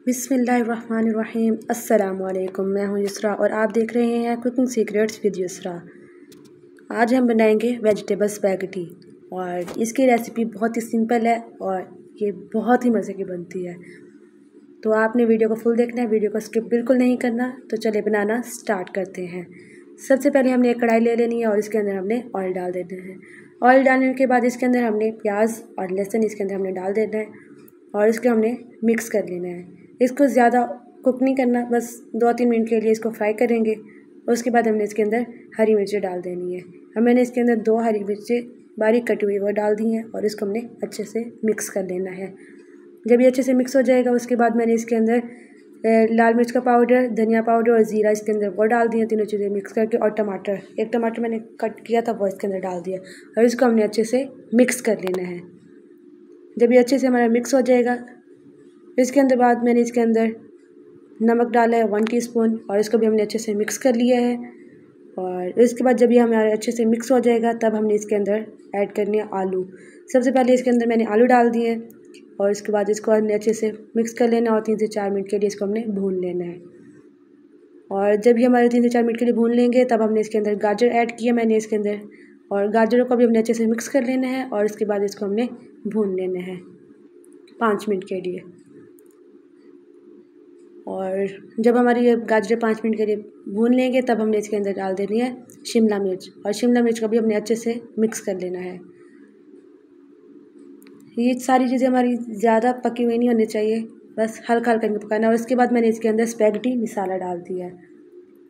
बिस्मिल्लाहिर्रहमानिर्रहीम। अस्सलाम वालेकुम। मैं हूँ युसरा और आप देख रहे हैं कुकिंग सीक्रेट्स विद युसरा। आज हम बनाएंगे वेजिटेबल स्पैगेटी और इसकी रेसिपी बहुत ही सिंपल है और ये बहुत ही मज़े की बनती है। तो आपने वीडियो को फुल देखना है, वीडियो को स्किप बिल्कुल नहीं करना। तो चलिए बनाना स्टार्ट करते हैं। सबसे पहले हमने एक कढ़ाई ले लेनी है और इसके अंदर हमने ऑयल डाल देना है। ऑयल डालने के बाद इसके अंदर हमने प्याज और लहसुन इसके अंदर हमने डाल देना है और इसको हमने मिक्स कर लेना है। इसको ज़्यादा कुक नहीं करना, बस 2-3 मिनट के लिए इसको फ्राई करेंगे। उसके बाद हमने इसके अंदर हरी मिर्चें डाल देनी है। अब मैंने इसके अंदर 2 हरी मिर्चें बारीक कटी हुई वो डाल दी हैं और इसको हमने अच्छे से मिक्स कर लेना है। जब ये अच्छे से मिक्स हो जाएगा उसके बाद मैंने इसके अंदर लाल मिर्च का पाउडर, धनिया पाउडर और ज़ीरा इसके अंदर वो डाल दिया, तीनों चीज़ें मिक्स करके। और टमाटर, एक टमाटर मैंने कट किया था वो इसके अंदर डाल दिया और इसको हमने अच्छे से मिक्स कर लेना है। जब ये अच्छे से हमारा मिक्स हो जाएगा इसके अंदर बाद मैंने इसके अंदर नमक डाला है 1 टीस्पून और इसको भी हमने अच्छे से मिक्स कर लिया है। और इसके बाद जब ये हमारे अच्छे से मिक्स हो जाएगा तब हमने इसके अंदर ऐड करनी है आलू। सबसे पहले इसके अंदर मैंने आलू डाल दिए और इसके बाद इसको हमने अच्छे से मिक्स कर लेना और 3 से 4 मिनट के लिए इसको हमने भून लेना है। और जब ये हमारे 3 से 4 मिनट के लिए भून लेंगे तब हमने इसके अंदर गाजर ऐड किया मैंने इसके अंदर, और गाजरों को भी हमने अच्छे से मिक्स कर लेना है और इसके बाद इसको हमने भून लेना है 5 मिनट के लिए। और जब हमारी ये गाजरें 5 मिनट के लिए भून लेंगे तब हमने इसके अंदर डाल देनी है शिमला मिर्च, और शिमला मिर्च को भी हमने अच्छे से मिक्स कर लेना है। ये सारी चीज़ें हमारी ज़्यादा पकी हुई नहीं होनी चाहिए, बस हल्का हल्का इनको पकाना है। और इसके बाद मैंने इसके अंदर स्पैगेटी मसाला डाल दिया है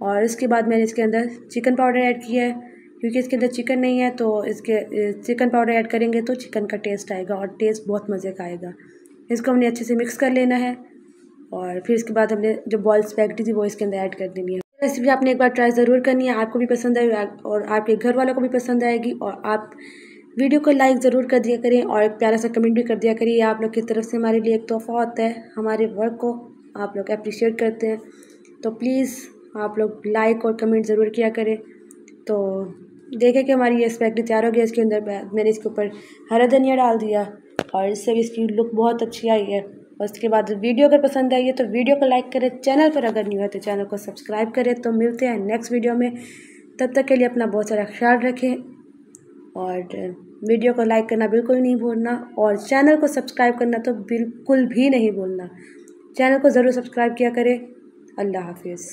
और इसके बाद मैंने इसके अंदर चिकन पाउडर ऐड किया है, क्योंकि इसके अंदर चिकन नहीं है तो इसके चिकन पाउडर ऐड करेंगे तो चिकन का टेस्ट आएगा और टेस्ट बहुत मज़े का आएगा। इसको हमने अच्छे से मिक्स कर लेना है और फिर इसके बाद हमने जो बॉइल्ड स्पैगेटी थी वो इसके अंदर ऐड कर देनी है। रेसिपी आपने एक बार ट्राई ज़रूर करनी है, आपको भी पसंद आएगी और आपके घर वालों को भी पसंद आएगी। और आप वीडियो को लाइक ज़रूर कर दिया करें और एक प्यारा सा कमेंट भी कर दिया करिए। आप लोग की तरफ से हमारे लिए एक तोहफ़ा होता है, हमारे वर्क को आप लोग अप्रिशिएट करते हैं। तो प्लीज़ आप लोग लाइक और कमेंट ज़रूर किया करें। तो देखें कि हमारी ये स्पैगेटी तैयार हो गई। इसके अंदर मैंने इसके ऊपर हरा धनिया डाल दिया और इससे भी इसकी लुक बहुत अच्छी आई है। और उसके बाद वीडियो अगर पसंद आई है तो वीडियो को लाइक करें, चैनल पर अगर न्यू है तो चैनल को सब्सक्राइब करें। तो मिलते हैं नेक्स्ट वीडियो में, तब तक के लिए अपना बहुत सारा ख्याल रखें और वीडियो को लाइक करना बिल्कुल नहीं भूलना और चैनल को सब्सक्राइब करना तो बिल्कुल भी नहीं भूलना। चैनल को ज़रूर सब्सक्राइब किया करें। अल्लाह हाफिज़।